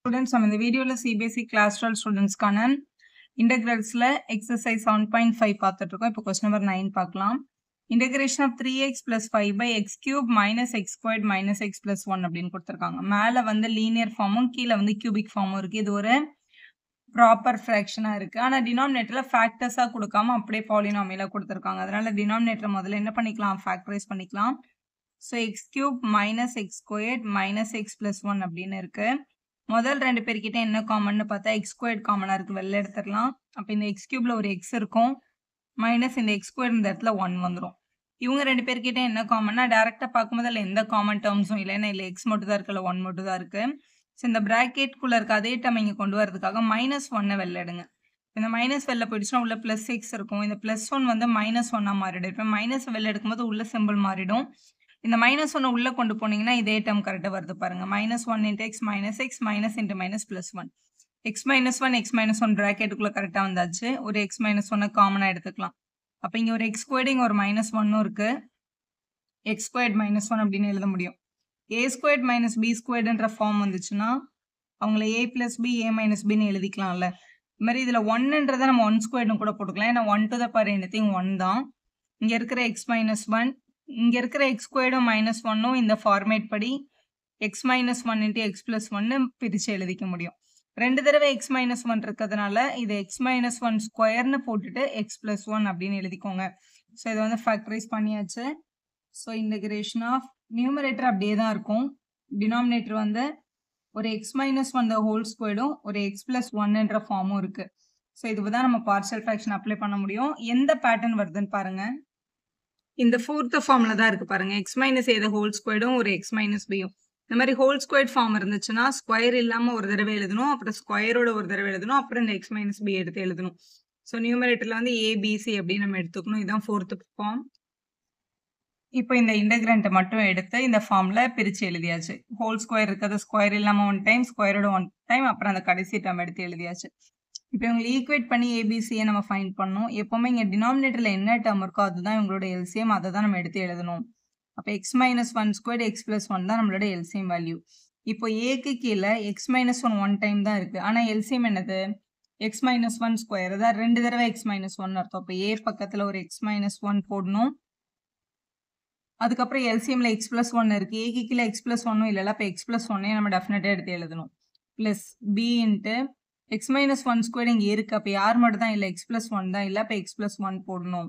Students, நம்ம இந்த வீடியோல CBSE Class 12 ஸ்டூடெண்ட்ஸ்க்கான இன்டெக்ரல்ஸ்ல எக்ஸசைஸ் 7.5 பார்த்துட்டு இருக்கோம். இப்போ கொஸ்டின் நம்பர் 9 பார்க்கலாம். Integration of 3x plus 5 by x cube minus x squared minus x plus 1 அப்படின்னு கொடுத்துருக்காங்க. மேல வந்து லீனியர் ஃபார்மும் கீழே வந்து கியூபிக் ஃபார்மும் இருக்கு. இது ஒரு ப்ராப்பர் ஃப்ராக்ஷனா இருக்கு. ஆனா டினாமினேட்டர்ல ஃபேக்டர்ஸா கொடுக்காம அப்படியே பாலினாமியலா கொடுத்துருக்காங்க. அதனால டினாமினேட்டர் முதல்ல என்ன பண்ணிக்கலாம், ஃபேக்டரைஸ் பண்ணிக்கலாம். So X cube minus X squared minus X plus 1 அப்படின்னு இருக்கு. முதல் ரெண்டு பேர்கிட்ட என்ன காமன்னு பார்த்தா எக்ஸ் ஸ்கொயர்ட் காமனா இருக்கு, வெளில எடுத்துடலாம். அப்போ இந்த எக்ஸ் கியூப்ல ஒரு எக்ஸ் இருக்கும், மைனஸ் இந்த எக்ஸ் ஸ்கொயர் இந்த இடத்துல 1 வந்துடும். இவங்க ரெண்டு பேர்கிட்ட என்ன காமன்னா டேரக்டா பார்க்கும்போது அதில் எந்த காமன் டேர்ம்ஸும் இல்லை, ஏன்னா இல்லை எக்ஸ் மட்டும் தான் இருக்கு, இல்லை 1 மட்டும் தான் இருக்கு. ஸோ இந்த பிராக்கெட்குள்ள இருக்க அதே டேர்ம் இங்கே கொண்டு வரதுக்காக மைனஸ் 1 வெளில எடுங்க. இந்த மைனஸ் வெளில போயிடுச்சுன்னா உள்ள பிளஸ் எக்ஸ் இருக்கும். இந்த பிளஸ் 1 வந்து மைனஸ் 1 மாறிடும். இப்போ மைனஸ் வெளில எடுக்கும்போது உள்ள சிம்பிள் மாறிடும். இந்த மைனஸ் 1 உள்ள கொண்டு போனீங்கன்னா இதே டேர்ம் கரெக்டாக வருது பாருங்க. Minus 1 into x minus X minus into minus plus 1. X minus 1 X minus 1 ப்ராக்கெட்டுக்குள்ள கரெக்டாக வந்தாச்சு. ஒரு எக்ஸ் மைனஸ் 1 காமனாக எடுத்துக்கலாம். அப்போ இங்கே ஒரு எக்ஸ் ஸ்கொயர்டு இங்கே ஒரு மைனஸ் 1 இருக்கு. எக்ஸ் ஸ்கொயர்ட் மைனஸ் 1 அப்படின்னு எழுத முடியும். ஏ ஸ்கொயர்ட் மைனஸ் பி ஸ்கொயர்டுன்ற ஃபார்ம் வந்துச்சுன்னா அவங்கள ஏ பிளஸ் பி ஏ மைனஸ் பின்னு எழுதிக்கலாம்ல. இது மாதிரி இதில் ஒன்னுன்றதை நம்ம 1 ஸ்கொயர்டுன்னு கூட போட்டுக்கலாம், ஏன்னா 1 to the power anything 1 தான். இங்கே இருக்கிற எக்ஸ் மைனஸ் 1, இங்கே இருக்கிற எக்ஸ் ஸ்கொயர்டும் மைனஸ் 1ம் இந்த ஃபார்மேட் படி X minus 1 into X plus 1 பிரித்து எழுதிக்க முடியும். ரெண்டு தடவை எக்ஸ் மைனஸ் 1 இருக்கிறதுனால இது எக்ஸ் மைனஸ் 1 ஸ்கொயர்னு போட்டுட்டு எக்ஸ் பிளஸ் 1 அப்படின்னு எழுதிக்கோங்க. ஸோ இதை வந்து ஃபேக்டரைஸ் பண்ணியாச்சு. ஸோ இன்டகிரேஷன் ஆஃப் நியூமரேட்டர் அப்படியே தான் இருக்கும். டினாமினேட்டர் வந்து ஒரு எக்ஸ் மைனஸ் 1 ஹோல் ஸ்கொயர்டும் ஒரு எக்ஸ் பிளஸ் 1ன்ற ஃபார்மும் இருக்கு. ஸோ இதுக்கு தான் நம்ம பார்ஷியல் ஃப்ராக்ஷன் அப்ளை பண்ண முடியும். எந்த பேட்டர்ன் வருதுன்னு பாருங்க. இந்த ஃபோர்த் ஃபார்ம்ல தான் இருக்கு பாருங்க. எக்ஸ் மைனஸ் ஏத ஹோல் ஸ்கொயர்டும் ஒரு எக்ஸ் மைனஸ் பியும். இந்த மாதிரி ஹோல் ஸ்கொயர் ஃபார்ம் இருந்துச்சுன்னா ஸ்கொயர் இல்லாம ஒரு தடவை எழுதணும், அப்புறம் ஸ்கொயரோட ஒரு தடவை எழுதணும், அப்புறம் இந்த எக்ஸ் மைனஸ் பி எடுத்து எழுதணும். ஸோ நியூமரேட்டர்ல வந்து ஏபிசி அப்படின்னு நம்ம எடுத்துக்கணும். இதுதான் ஃபோர்த் ஃபார்ம். இப்போ இந்த இன்டகிரண்ட்டை மட்டும் எடுத்து இந்த ஃபார்ம்ல பிரிச்சு எழுதியாச்சு. ஹோல் ஸ்கொயர் இருக்கிறது ஸ்கொயர் இல்லாம 1 டைம், ஸ்கொயரோட 1 டைம், அப்புறம் அந்த கடைசி டேர்ம் எடுத்து எழுதியாச்சு. இப்போ இவங்களை ஈக்குவேட் பண்ணி ஏபிசியை நம்ம ஃபைண்ட் பண்ணணும். எப்பவுமே இங்கே டினாமினேட்டர்ல என்ன டேர்ம் இருக்கோ அதுதான் இவங்களோட எல்சிஎம், அதை தான் நம்ம எடுத்து எழுதணும். அப்போ X minus 1 square X plus 1 தான் நம்மளோட எல்சிஎம் வேல்யூ. இப்போ ஏக்கு கீழே எக்ஸ் மைனஸ் 1 டைம் தான் இருக்கு, ஆனால் எல்சிஎம் என்னது எக்ஸ் மைனஸ் 1 ஸ்கொயர், அதான் ரெண்டு தடவை எக்ஸ் மைனஸ் 1 அர்த்தம். அப்போ ஏ பக்கத்தில் ஒரு எக்ஸ் மைனஸ் 1 போடணும். அதுக்கப்புறம் எல்சிஎம்ல எக்ஸ் பிளஸ் 1 இருக்கு, ஏக்கு கீழே எக்ஸ் பிளஸ் 1 இல்லைல்ல, அப்போ எக்ஸ் பிளஸ் 1 நம்ம டெஃபினட்டாக எடுத்து எழுதணும். Plus B into x minus 1 square இங்கே இருக்கு, அப்போ யார் மட்டும் தான் இல்லை, எக்ஸ் பிளஸ் 1 தான் இல்லை, அப்போ எக்ஸ் பிளஸ் 1 போடணும்.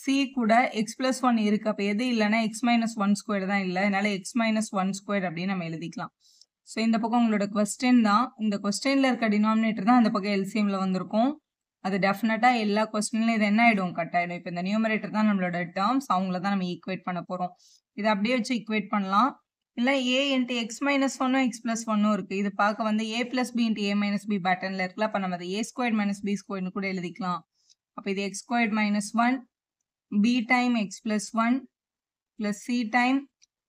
சி கூட எக்ஸ் பிளஸ் 1 இருக்கு, அப்போ எது இல்லைன்னா எக்ஸ் மைனஸ் 1 ஸ்கொயர் தான் இல்லை, அதனால எக்ஸ் மைனஸ் 1 ஸ்கொயர் அப்படின்னு நம்ம எழுதிக்கலாம். ஸோ இந்த பக்கம் உங்களோட கொஸ்டின் தான், இந்த கொஸ்டின்ல இருக்க டினாமினேட்டர் தான் அந்த பக்கம் எல்சிஎம்ல வந்திருக்கும். அது டெஃபினட்டாக எல்லா கொஸ்டின்லையும் இது என்ன ஆகிடும், கட் ஆகிடும். இப்போ இந்த நியூமரேட்டர் தான் நம்மளோட டேர்ம்ஸ், அவங்கள தான் நம்ம ஈக்குவேட் பண்ண போகிறோம். இதை அப்படியே வச்சு ஈக்குவேட் பண்ணலாம். இல்லை a into x minus 1 x plus 1 இருக்குது, இது பார்க்க வந்து a plus B into a minus b பேட்டர்னில் இருக்குல்ல, அப்போ நம்ம அதை ஏ ஸ்கொயர்ட் மைனஸ் பி ஸ்கொயர்னு கூட எழுதிக்கலாம். அப்போ இது x squared minus 1 B time x plus 1 plus C time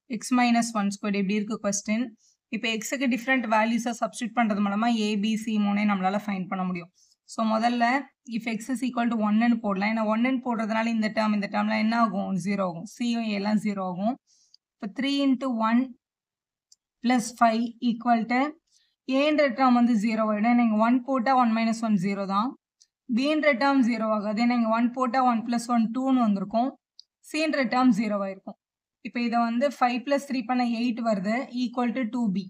x minus 1 squared இப்படி இருக்குது கொஸ்டின். இப்போ எக்ஸுக்கு டிஃப்ரெண்ட் வேல்யூஸை சப்ஸ்டியூட் பண்ணுறது மூலமாக ஏபிசி மூணே நம்மளால் ஃபைண்ட் பண்ண முடியும். ஸோ முதல்ல if x is equal to 1ன்னு போடலாம், ஏன்னா 1ன்னு போடுறதுனால இந்த டேர்ம்லாம் என்ன ஆகும், 0 ஆகும். சியும் ஏலாம் 0 ஆகும். இப்போ 3 இன்ட்டு 1 ப்ளஸ் 5 ஈக்குவல் டு ஏன்ற டேர்ம் வந்து 0 ஆகிடும். நீங்கள் 1 போட்டால் 1 மைனஸ் 1 0 தான். பின்ற டேர்ம் 0 ஆகாது, நீங்கள் 1 போட்டால் 1 ப்ளஸ் 1 2ன்னு வந்திருக்கும். சின்ற டேர்ம் 0 ஆயிருக்கும். இப்போ இதை வந்து 5 + 3 பண்ண 8 வருது, ஈக்குவல் டு 2b.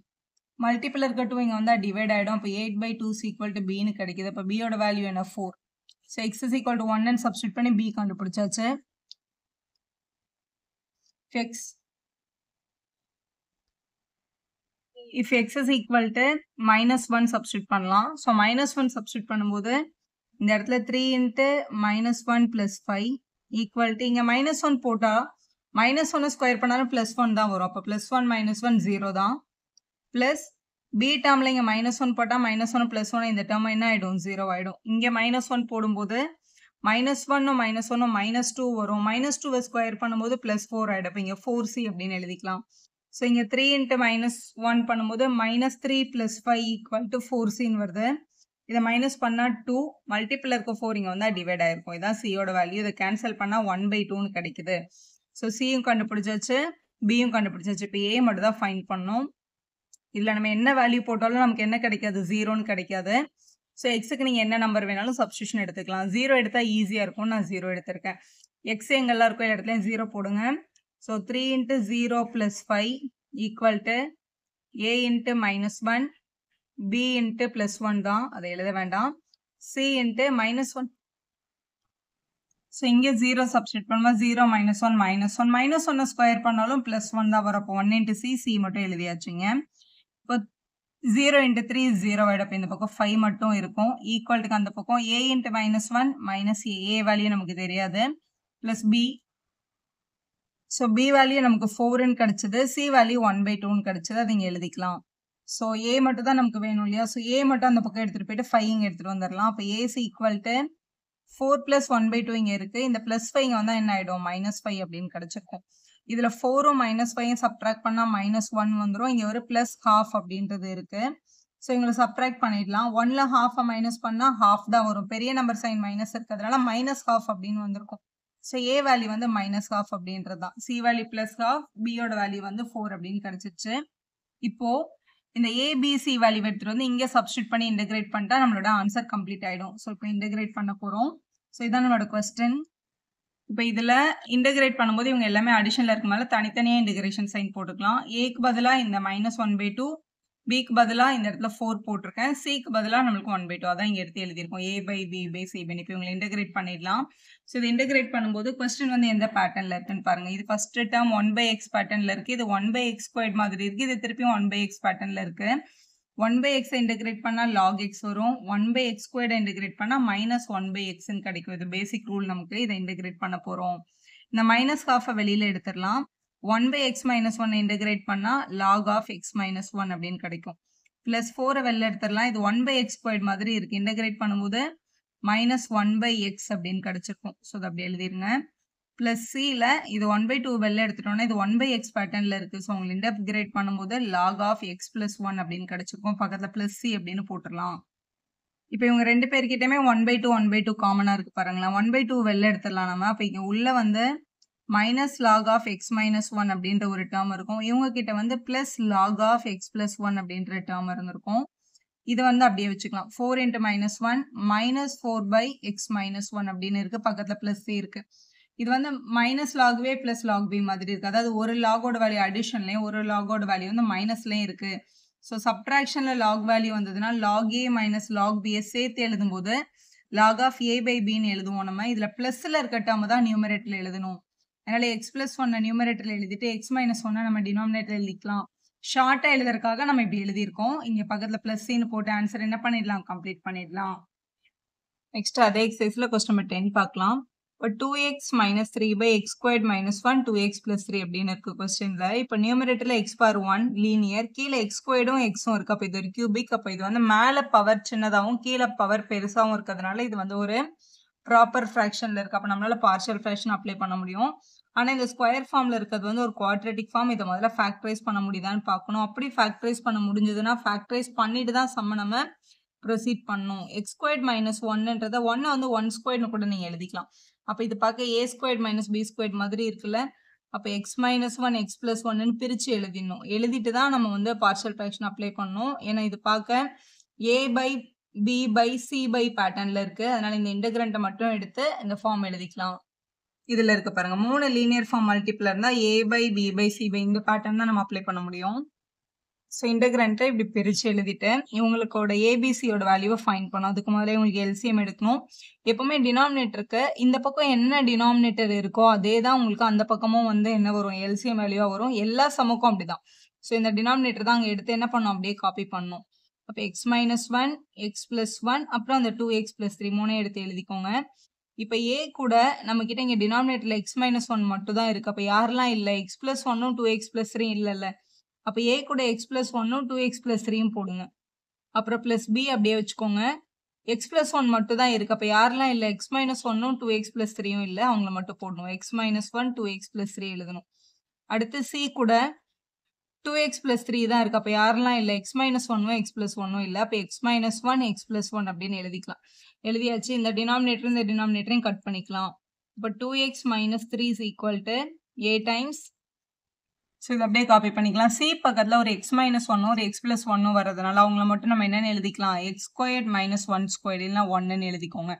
மல்டிபிள் இருக்க 2 இங்கே வந்தால் டிவைட் ஆகிடும். அப்போ 8/2 ஈக்குவல் டு பின்னு கிடைக்குது. இப்போ பியோட வேல்யூ என்ன, 4. So x is equal to 1ன்னு சப்ஸ்டியூட் பண்ணி பி கண்டுபிடிச்சாச்சு. if x is equal to -1 substitute பண்ணலாம். ஸோ -1 சப்ஸ்டியூட் பண்ணும்போது இந்த இடத்துல 3 இன்ட்டு -1 + 5 ஈக்குவல் டு இங்கே -1 போட்டால் -1 ஸ்கொயர் பண்ணாலும் +1 தான் வரும். அப்போ +1 -1 0 தான். ப்ளஸ் பி டேர்மில் இங்கே -1 போட்டால் -1 +1 இந்த டேர்ம் என்ன ஆகிடும், 0 ஆகிடும். இங்கே -1 போடும்போது -1ம் -2 வரும். -2 ஸ்கொயர் பண்ணும்போது +4 ஆகிடும். அப்போ இங்கே 4c அப்படின்னு எழுதிக்கலாம். ஸோ இங்கே 3 இன்ட்டு -1 பண்ணும்போது -3 + 5 ஈக்குவல் டு 4cன்னு வருது. இதை மைனஸ் பண்ணால் 2, மல்டிபிள் இருக்க 4 இங்கே வந்தால் டிவைட் ஆகிருக்கும். இதான் சியோட வேல்யூ. இதை கேன்சல் பண்ணால் 1/2ன்னு கிடைக்குது. ஸோ சியும் கண்டுபிடிச்சாச்சு, பியும் கண்டுபிடிச்சாச்சு. இப்போ ஏ மட்டும் தான் ஃபைண்ட் பண்ணோம். இதுல நம்ம என்ன வேல்யூ போட்டாலும் நமக்கு என்ன கிடைக்காது? 0ன்னு கிடைக்காது. ஸோ எக்ஸுக்கு நீங்க என்ன நம்பர் வேணாலும் சப்ஸ்டிட்யூஷன் எடுத்துக்கலாம். 0 எடுத்தா ஈஸியா இருக்கும். நான் 0 எடுத்திருக்கேன். எக்ஸ் எங்கெல்லாம் இருக்கோ எல்லா இடத்துலயும் 0 போடுங்க. So 3 × 0 + 5 equal to a × -1 b × +1 தான். அதை எழுத வேண்டாம். c × -1. ஸோ இங்கே 0 சப்ஸ்டிட் பண்ணும்போது 0 -1 -1 -1 ஸ்கொயர் பண்ணாலும் +1 தான் வரும். அப்போ 1 × c மட்டும் எழுதியாச்சுங்க. இப்போ 0 × 3 0 ஆயிடும். அப்போ இந்த பக்கம் 5 மட்டும் இருக்கும். ஈக்குவல்ட்டுக்கு அந்த பக்கம் a × -1 - a வேல்யூ நமக்கு தெரியாது. Plus b. So b value நமக்கு 4ன்னு கிடைச்சது. c வேல்யூ 1/2ன்னு கிடைச்சது. அதை இங்கே எழுதிக்கலாம். ஸோ a மட்டும் தான் நமக்கு வேணும் இல்லையா? ஸோ a மட்டும் அந்த பக்கம் எடுத்துகிட்டு போயிட்டு 5 இங்கே எடுத்துகிட்டு வந்துடலாம். அப்போ a is equal to 4 + 1/2 இங்கே இருக்குது. இந்த +5 இங்கே வந்தால் என்ன ஆகிடும்? -5 அப்படின்னு கிடைச்சிருக்கும். இதில் 4ம் -5யும் சப்ட்ராக்ட் பண்ணால் -1 வந்துடும். இங்கே ஒரு +12 அப்படின்றது இருக்குது. ஸோ இவங்களை சப்ட்ராக்ட் பண்ணிடலாம். 1ல் 1/2 மைனஸ் பண்ணால் 1/2 தான் வரும். பெரிய நம்பர் சைன் மைனஸ் இருக்கிறதுனால -12 அப்படின்னு வந்திருக்கும். ஸோ a வேல்யூ வந்து -12 அப்படின்றது தான். c வேல்யூ +12, b-யோட வேல்யூ வந்து 4 அப்படின்னு கிடைச்சிச்சு. இப்போ இந்த ABC வேல்யூ எடுத்துட்டு வந்து இங்கே சப்ஸ்டிட் பண்ணி இன்டகிரேட் பண்ணிட்டா நம்மளோட ஆன்சர் கம்ப்ளீட் ஆகிடும். ஸோ இப்போ இன்டகிரேட் பண்ண போகிறோம். ஸோ இதான் நம்மளோட கொஸ்டின். இப்போ இதில் இன்டகிரேட் பண்ணும்போது இவங்க எல்லாமே அடிஷனில் இருக்கனால தனித்தனியாக இன்டகிரேஷன் சைன் போட்டுக்கலாம். ஏக்கு பதிலாக இந்த -1/2, பிக்கு பதிலாக இந்த இடத்துல 4 போட்டிருக்கேன். சிக்கு பதிலாக நம்மளுக்கு 1/2 அதான் இங்கே எடுத்து எழுதியிருக்கோம். a/b/c. இப்போ இவங்களை இன்டகிரேட் பண்ணிடலாம். ஸோ இது இன்டகிரேட் பண்ணும்போது கொஸ்டின் வந்து எந்த பேட்டர்னில் இருக்குன்னு பாருங்க. இது ஃபர்ஸ்ட் டேர்ம் 1/x பேட்டர்னில் இருக்குது. இது 1/x² மாதிரி இருக்குது. இது திருப்பியும் 1/x பேட்டர்னில் இருக்குது. 1/x இன்டகிரேட் பண்ணால் log x வரும். 1/x² இன்டகிரேட் பண்ணால் -1/xன்னு கிடைக்கும். இது பேசிக் ரூல் நமக்கு. இதை இன்டகிரேட் பண்ண போகிறோம். இந்த -12 வெளியில் எடுத்துடலாம். 1/x - 1 இன்டகிரேட் பண்ணால் log of x - 1 அப்படின்னு கிடைக்கும். +4 வெளில எடுத்துடலாம். இது 1/x² மாதிரி இருக்குது. இன்டகிரேட் பண்ணும்போது -1/x அப்படின்னு கிடைச்சிருக்கும். ஸோ அதை அப்படி எழுதிருங்க. ப்ளஸ் சியில் இது 1/2 வெளில எடுத்துட்டோம்னா இது 1/x பேட்டர்னில் இருக்குது. ஸோ உங்களுக்கு இன்டகிரேட் பண்ணும்போது log of x + 1 அப்படின்னு கிடைச்சிருக்கும். பக்கத்தில் +c அப்படின்னு போட்டுடலாம். இப்போ இவங்க ரெண்டு பேர்கிட்டயுமே 1/2 1/2 காமனாக இருக்குது பாருங்களேன். 1/2 வெளில எடுத்துடலாம் நம்ம. அப்போ இங்கே உள்ள வந்து -log of x - 1 அப்படின்ற ஒரு டேர்ம் இருக்கும். இவங்க கிட்ட வந்து +log of x + 1 அப்படின்ற டேர்ம் இருந்திருக்கும். இதை வந்து அப்படியே வச்சுக்கலாம். 4 × -1 -4/x - 1 அப்படின்னு இருக்கு. பக்கத்தில் +c இருக்கு. இது வந்து -log a +log b மாதிரி இருக்கு. அதாவது ஒரு லாகோட வேல்யூ அடிஷன்லையும் ஒரு லாகோட வேல்யூ வந்து மைனஸ்லையும் இருக்கு. ஸோ சப்ட்ராக்ஷனில் log வேல்யூ வந்ததுன்னா log a - log b சேர்த்து எழுதும்போது log of a/bன்னு எழுதுவோம் நம்ம. இதில் ப்ளஸில் இருக்க டேர்ம் தான் நியூமரேட்டரில் எழுதணும். அதனால x + 1 நியூமரேட்டரில் எழுதிட்டு x - 1 நம்ம டினாமினேட்டர் எழுதிக்கலாம். ஷார்ட்டா எழுதுறதுக்காக நம்ம இப்படி எழுதியிருக்கோம். இங்க பக்கத்துல +c போட்டு ஆன்சர் என்ன பண்ணிடலாம்? கம்ப்ளீட் பண்ணிடலாம். நெக்ஸ்ட் அதே எக்ஸசைஸ்ல கொஸ்டின் நம்பர் 10 பார்க்கலாம். இப்போ 2x - 3/x² - 1 2x + 3 அப்படின்னு இருக்கு கொஸ்டின்ல. இப்போ நியூமரேட்டர்ல x⁴1 லீனியர், கீழே x²ம் xம் இருக்கு. அப்போ இது ஒரு கியூபிக். அப்போ இது வந்து மேல பவர் சின்னதாகவும் கீழே பவர் பெருசாகவும் இருக்கிறதுனால இது வந்து ஒரு ப்ராப்பர் ஃப்ராக்ஷன்ல இருக்கு. அப்போ நம்மளால பார்ஷியல் ஃப்ராக்ஷன் அப்ளை பண்ண முடியும். ஆனால் இந்த ஸ்கொயர் ஃபார்மில் இருக்கிறது வந்து ஒரு குவாட்ரேட்டிக் ஃபார்ம். இதை முதல்ல ஃபேக்டரைஸ் பண்ண முடியுதான்னு பார்க்கணும். அப்படி ஃபேக்டரைஸ் பண்ண முடிஞ்சதுன்னா ஃபேக்டரைஸ் பண்ணிட்டு தான் சம்ம நம்ம ப்ரொசீட் பண்ணணும். x² - 1ன்றதை 1 வந்து 1² கூட நீங்கள் எழுதிக்கலாம். அப்போ இது பார்க்க a² - b² மாதிரி இருக்குல்ல. அப்போ x - 1 x + 1ன்னு பிரித்து எழுதிடணும். எழுதிட்டு தான் நம்ம வந்து பார்ஷியல் ஃப்ராக்ஷன் அப்ளை பண்ணணும். ஏன்னா இது பார்க்க a/b/c பேட்டர்னில் இருக்குது. அதனால் இந்த இன்டகிரண்ட்டை மட்டும் எடுத்து இந்த ஃபார்ம் எழுதிக்கலாம். இதில் இருக்க பாருங்க 3 லீனியர் ஃபார்ம் மல்டிபிள் இருந்தால் a/b/c இந்த பேட்டர்ன் தான் நம்ம அப்ளை பண்ண முடியும். ஸோ இன்டகிரண்ட்டை இப்படி பிரித்து எழுதிட்டு இவங்களுக்கோட ஏபிசியோட வேல்யூவை ஃபைண்ட் பண்ணணும். அதுக்கு முதல்ல இவங்களுக்கு எல்சிஎம் எடுக்கணும். எப்பவுமே டினாமினேட்டருக்கு இந்த பக்கம் என்ன டினாமினேட்டர் இருக்கோ அதே தான் உங்களுக்கு அந்த பக்கமும் வந்து என்ன வரும்? எல்சிஎம் வேல்யூவாக வரும். எல்லா சமுக்கும் அப்படிதான். ஸோ இந்த டினாமினேட்டர் தான் அங்கே எடுத்து என்ன பண்ணணும்? அப்படியே காப்பி பண்ணணும். அப்போ x - 1 x + 1 அப்புறம் அந்த 2x + 3 மூணே எடுத்து எழுதிக்கோங்க. இப்போ a கூட நம்ம கிட்ட இங்கே டினாமினேட்டர்ல x - 1 மட்டும் தான் இருக்கு. அப்போ யாரெல்லாம் இல்லை? x + 1ம் 2x + 3 இல்லைல்ல. அப்போ a கூட x + 1ம் 2x + 3யும் போடுங்க. அப்புறம் +b அப்படியே வச்சுக்கோங்க. x + 1 மட்டும் தான் இருக்கு. அப்போ யாரெல்லாம் இல்லை? x - 1ம் 2x + 3யும் இல்லை. அவங்கள மட்டும் போடணும். x - 1 2x + 3 எழுதணும். அடுத்து c கூட 2x + 3 தான் இருக்கு. அப்போ யாரெல்லாம் இல்லை? x - 1ம் x + 1ம் இல்லை. அப்போ x - 1 x + 1 அப்படின்னு எழுதிக்கலாம். எழுதியாச்சு. இந்த டினாமினேட்டர் இந்த டினாமினேட்டரையும் கட் பண்ணிக்கலாம். இப்போ 2x - 3 = a டைம்ஸ் ஸோ இதை அப்படியே காப்பி பண்ணிக்கலாம். சி பக்கத்தில் ஒரு எக்ஸ் மைனஸ் ஒன்னும் ஒரு எக்ஸ் பிளஸ் ஒன்னும் வரதுனால அவங்கள மட்டும் நம்ம என்னென்னு எழுதிக்கலாம், X squared minus one squared இல்லைனா ஒன்னுன்னு எழுதிக்கோங்க.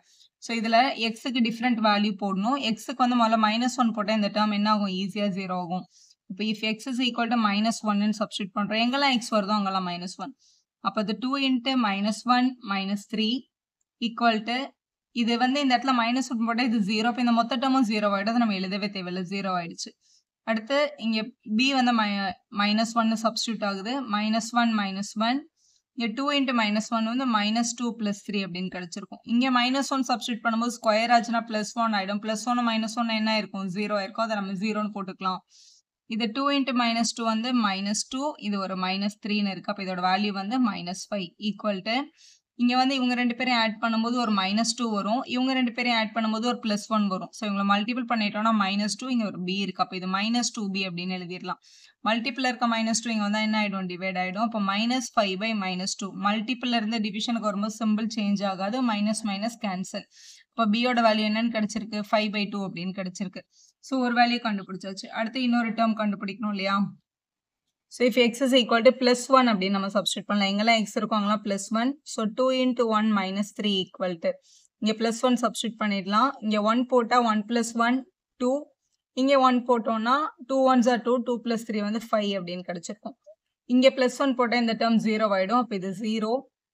ஸோ இதில் எக்ஸுக்கு டிஃப்ரெண்ட் வேல்யூ போடணும். எக்ஸுக்கு வந்து முதல்ல மைனஸ் ஒன் போட்டால் இந்த டேர்ம் என்ன ஆகும், ஈஸியாக 0 ஆகும். இப்போ if x is equal to minus ஒன்னு சப்ஸ்டியூட் பண்ணுறோம். எங்கெல்லாம் எக்ஸ் வருதோ அங்கெல்லாம் மைனஸ் ஒன். அப்போ அது 2 into minus one minus 3 equal to இது வந்து இந்த இடத்துல மைனஸ் ஒன் போட்டால் இது 0. இப்போ இந்த மொத்த டேர்மும் 0 ஆகிடும். அதை நம்ம எழுதவே தேவையில்லை, 0 ஆயிடுச்சு. அடுத்து இங்கே பி வந்து மைனஸ் ஒன்னு சப்ஸ்டியூட் ஆகுது. மைனஸ் ஒன் மைனஸ் ஒன், இங்கே 2 இன்ட்டு மைனஸ் ஒன் வந்து மைனஸ் 2 ப்ளஸ் 3 அப்படின்னு கிடச்சிருக்கும். இங்கே மைனஸ் ஒன் சப்ஸ்டியூட் பண்ணும்போது ஸ்கொயர் ஆச்சுன்னா ப்ளஸ் ஒன் ஆகிடும். ப்ளஸ் ஒன்று மைனஸ் ஒன்று என்ன இருக்கும், 0 ஆயிருக்கும். அதை நம்ம 0ன்னு போட்டுக்கலாம். இது 2 இன்ட்டு மைனஸ் 2 வந்து மைனஸ் 2, இது ஒரு மைனஸ் 3ன்னு இருக்குது. அப்போ இதோட வேல்யூ வந்து மைனஸ் 5 ஈக்குவல் டு இங்கே வந்து இவங்க ரெண்டு பேரும் ஆட் பண்ணும்போது ஒரு மைனஸ் 2 வரும். இவங்க ரெண்டு பேரும் ஆட் பண்ணும்போது ஒரு ப்ளஸ் 1 வரும். ஸோ இவங்களை மல்டிபிள் பண்ணிட்டோம்னா மைனஸ் 2, இங்கே ஒரு பி இருக்குது. அப்போ இது மைனஸ் 2b அப்படின்னு எழுதிடலாம். மல்டிபிள் இருக்க மைனஸ் 2 இங்கே வந்தால் என்ன ஆகிடும், டிவைட் ஆகிடும். அப்போ மைனஸ் 5 பை மைனஸ் 2. மல்டிபிள் இருந்து டிவிஷனுக்கு வரும்போது சிம்பிள் சேஞ்ச் ஆகாது. Minus minus cancel. இப்போ பியோட வேல்யூ என்னன்னு கிடைச்சிருக்கு, 5/2 அப்படின்னு கிடைச்சிருக்கு. ஸோ ஒரு வேல்யூ கண்டுபிடிச்சாச்சு. அடுத்து இன்னொரு டேர்ம் கண்டுபிடிக்கணும் இல்லையா. So if x is equal to plus one அப்படின்னு நம்ம சப்ஸ்டியூட் பண்ணலாம். எங்கெல்லாம் எக்ஸ் இருக்கும் அங்கெல்லாம் plus one. So 2 into 1 minus 3 equal to இங்கே ப்ளஸ் ஒன் சப்ஸ்டியூட் பண்ணிடலாம். இங்கே 1 போட்டால் 1 + 1 2, இங்கே 1 போட்டோம்னா 2 1s are 2, 2 + 3 வந்து 5 அப்படின்னு கிடச்சிருக்கும். இங்கே ப்ளஸ் ஒன் போட்டால் இந்த டேர்ம் 0 ஆகிடும். அப்போ இது 0.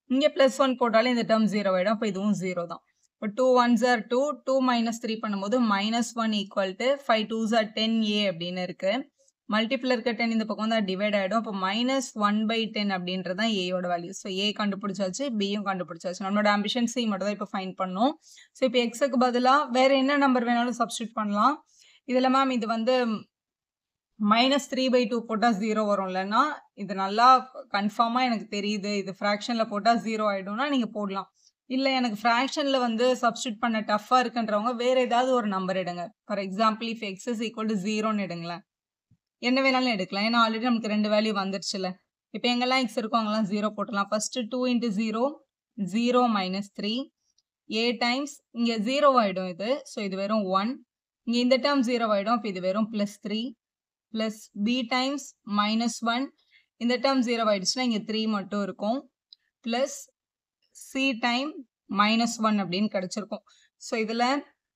இங்கே ப்ளஸ் ஒன் போட்டாலும் இந்த டேர்ம் 0 ஆகிடும். அப்போ இதுவும் 0 தான். இப்போ 2 1s are 2, 2 - 3 பண்ணும்போது -1 equal to 5 2s are 10a அப்படின்னு இருக்கு. மல்டிபிள் இருக்க 10 இந்த பக்கம் வந்து டிவைட் ஆகிடும். அப்போ -1/10 அப்படின்றது தான் ஏயோட வேல்யூ. ஸோ ஏ கண்டுபிடிச்சாச்சு, பியும் கண்டுபிடிச்சாச்சு. நம்மளோட ஆம்பிஷன் சி மட்டும் தான் இப்போ ஃபைண்ட் பண்ணணும். ஸோ இப்போ எக்ஸுக்கு பதிலாக வேறு என்ன நம்பர் வேணாலும் சப்ஸ்டியூட் பண்ணலாம். இதில் மேம் இது வந்து -3/2 போட்டால் 0 வரும் இல்லைன்னா, இது நல்லா கன்ஃபார்மாக எனக்கு தெரியுது, இது ஃப்ராக்ஷனில் போட்டால் 0 ஆகிடும்னா நீங்கள் போடலாம். இல்லை எனக்கு ஃப்ராக்ஷனில் வந்து சப்ஸ்டியூட் பண்ண டஃப்பாக இருக்குன்றவங்க வேறு ஏதாவது ஒரு நம்பர் எடுங்க. For example if x is equal to 0ன்னு எடுங்களேன். என்ன வேணாலும் எடுக்கலாம். ஏன்னா ஆல்ரெடி நமக்கு 2 வேல்யூ வந்துருச்சுல. இப்போ எங்கெல்லாம் எக்ஸ் இருக்கும் அங்கெல்லாம் 0 போட்டலாம். ஃபஸ்ட்டு 2 இன்ட்டு 0 0 - 3 a டைம்ஸ் இங்கே 0 ஆகிடும் இது. ஸோ இது வெறும் 1. இங்கே இந்த டேர்ம் 0 ஆகிடும். அப்போ இது வெறும் +3 ப்ளஸ் b டைம்ஸ் -1. இந்த டேர்ம் 0 ஆகிடுச்சுன்னா இங்கே 3 மட்டும் இருக்கும். ப்ளஸ் c டைம் -1 அப்படின்னு கிடச்சிருக்கும். ஸோ இதில்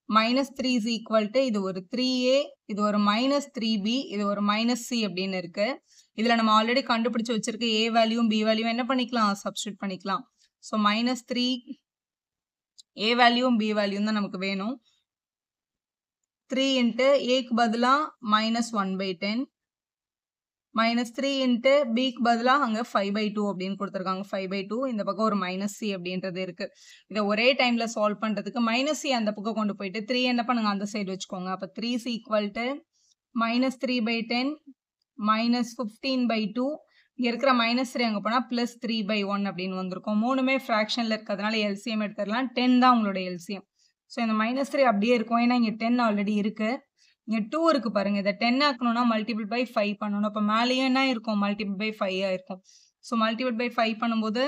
-3 இஸ் ஈக்குவல் டு இது ஒரு 3a, இது ஒரு -3b, இது ஒரு -c அப்படின்னு இருக்கு. இதில் நம்ம ஆல்ரெடி கண்டுபிடிச்சி வச்சிருக்க a வேல்யூவும் b வேல்யூவும் என்ன பண்ணிக்கலாம், சப்ஸ்டியூட் பண்ணிக்கலாம். ஸோ -3 a வேல்யூவும் b வேல்யூவும் தான் நமக்கு வேணும். 3 இன்ட்டு ஏக்கு பதிலாக -1/10 -3 இன்ட்டு பிக்கு பதிலாக அங்கே 5/2 அப்படின்னு கொடுத்துருக்காங்க. 5/2 இந்த பக்கம் ஒரு -c அப்படின்றது இருக்குது. இதை ஒரே டைமில் சால்வ் பண்ணுறதுக்கு -c அந்த பக்கம் கொண்டு போயிட்டு 3 என்ன பண்ணுங்க அந்த சைடு வச்சுக்கோங்க. அப்போ 3 is equal to -3/10 -15/2. இங்கே இருக்கிற -3 அங்கே போனால் +3/1 அப்படின்னு வந்திருக்கும். மூணுமே ஃப்ராக்ஷனில் இருக்கிறதுனால எல்சிஎம் எடுத்துடலாம். 10 தான் உங்களோட எல்சிஎம். ஸோ இந்த -3 அப்படியே இருக்கும். ஏன்னா இங்கே 10 ஆல்ரெடி இருக்குது. இங்கே 2 இருக்குது பாருங்கள். இதை 10 ஆக்கணும்னா மல்டிபிள் பை 5 பண்ணணும். அப்போ மேலேயும் என்ன இருக்கும், மல்டிபிள் பை 5 இருக்கும். ஸோ மல்டிபிள் பை 5 பண்ணும்போது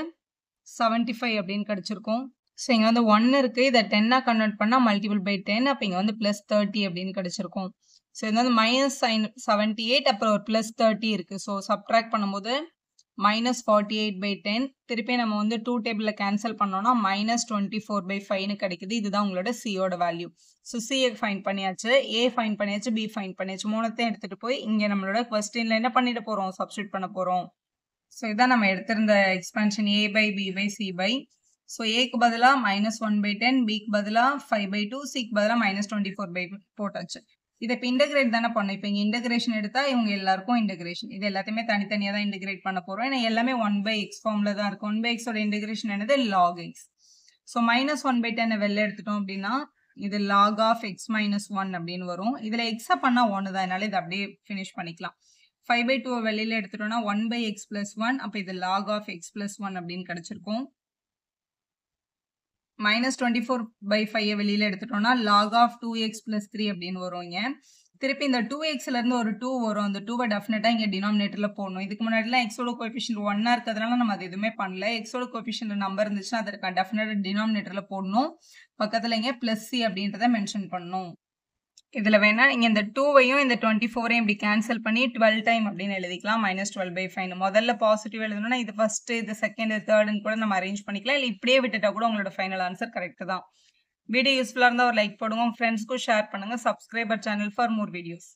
75 அப்படின்னு கிடச்சிருக்கும். ஸோ இங்கே வந்து 1 இருக்குது. இதை 10ஆக கன்வெர்ட் பண்ணால் மல்டிபிள் பை 10. அப்போ இங்கே வந்து +30 அப்படின்னு கிடச்சிருக்கும். ஸோ இது வந்து -78 அப்புறம் ஒரு +30 இருக்குது. ஸோ சப்ட்ராக்ட் பண்ணும்போது -48/10. திருப்பி நம்ம வந்து 2 டேபிளில் கேன்சல் பண்ணோம்னா -24/5ன்னு கிடைக்குது. இதுதான் உங்களோட சியோட வேல்யூ. ஸோ சியை ஃபைன் பண்ணியாச்சு, ஏ ஃபைன் பண்ணியாச்சு, பி ஃபைன் பண்ணியாச்சு. மூணுத்தையும் எடுத்துகிட்டு போய் இங்கே நம்மளோட கொஸ்டினில் என்ன பண்ணிட்டு போகிறோம், சப்ஸ்டியூட் பண்ண போகிறோம். ஸோ இதான் நம்ம எடுத்திருந்த எக்ஸ்பான்ஷன் a/b/c. ஸோ ஏக்கு பதிலாக -1/10, பிக்கு பதிலாக 5/2, சிக்கு பதிலாக -24/5 போட்டாச்சு. இதை இப்போ இன்டகிரேட் தானே பண்ணோம். இப்போ இங்கே இன்டகிரேஷன் எடுத்தால் இவங்க எல்லாருக்கும் இன்டகிரேஷன். இது எல்லாத்தையுமே தனித்தனியாக தான் இன்டகிரேட் பண்ண போகிறோம். ஏன்னா எல்லாமே 1/x ஃபார்மில் தான் இருக்கும். 1/xோட இன்டகிரேஷன் என்னது, log x. ஸோ -1/10 வெளில எடுத்துட்டோம் அப்படின்னா இது log of x - 1 அப்படின்னு வரும். இதில் எக்ஸை பண்ணால் 1 தான். அதனால இதை அப்படியே ஃபினிஷ் பண்ணிக்கலாம். 5/2 வெளியில் எடுத்துட்டோம்னா 1/x + 1. அப்போ இது log of x + 1 அப்படின்னு கிடச்சிருக்கும். -24/5 வெளியில் எடுத்துட்டோம்னா log of 2x + 3 அப்படின்னு வருவீங்க. திருப்பி இந்த 2xலேருந்து ஒரு 2 வரும். அந்த 2வை டெஃபினட்டாக இங்கே டினாமினேட்டரில் போடணும். இதுக்கு முன்னாடிலாம் எக்ஸோட கோஎஃபிஷியன்ட் 1 இருக்கிறதுனால நம்ம அது எதுவுமே பண்ணல. எக்ஸோட கோஎஃபிஷியன்ட் நம்பர் இருந்துச்சுன்னா அதற்கு டெஃபினட்டாக டினாமினேட்டரில் போடணும். பக்கத்தில் இங்கே +c அப்படின்றத மென்ஷன் பண்ணணும். இதுல வேணா நீங்க இந்த 2வையும் இந்த 24ஐயும் இப்படி கேன்சல் பண்ணி 12 டைம் அப்படின்னு எழுதிக்கலாம். -12/5 முதல்ல பாசிட்டிவ் எழுதணும்னா இது ஃபர்ஸ்ட், இது செகண்ட், இது தேர்ட்னு கூட நம்ம அரேஞ்ச் பண்ணிக்கலாம். இல்ல இப்படியே விட்டுட்டா கூட உங்களோட ஃபைனல் ஆன்சர் கரெக்ட் தான். வீடியோ யூஸ்ஃபுல்லா இருந்தா ஒரு லைக் போடுங்க. உங்க ஃப்ரெண்ட்ஸ்க்கும் ஷேர் பண்ணுங்க. Subscribe our channel for more videos.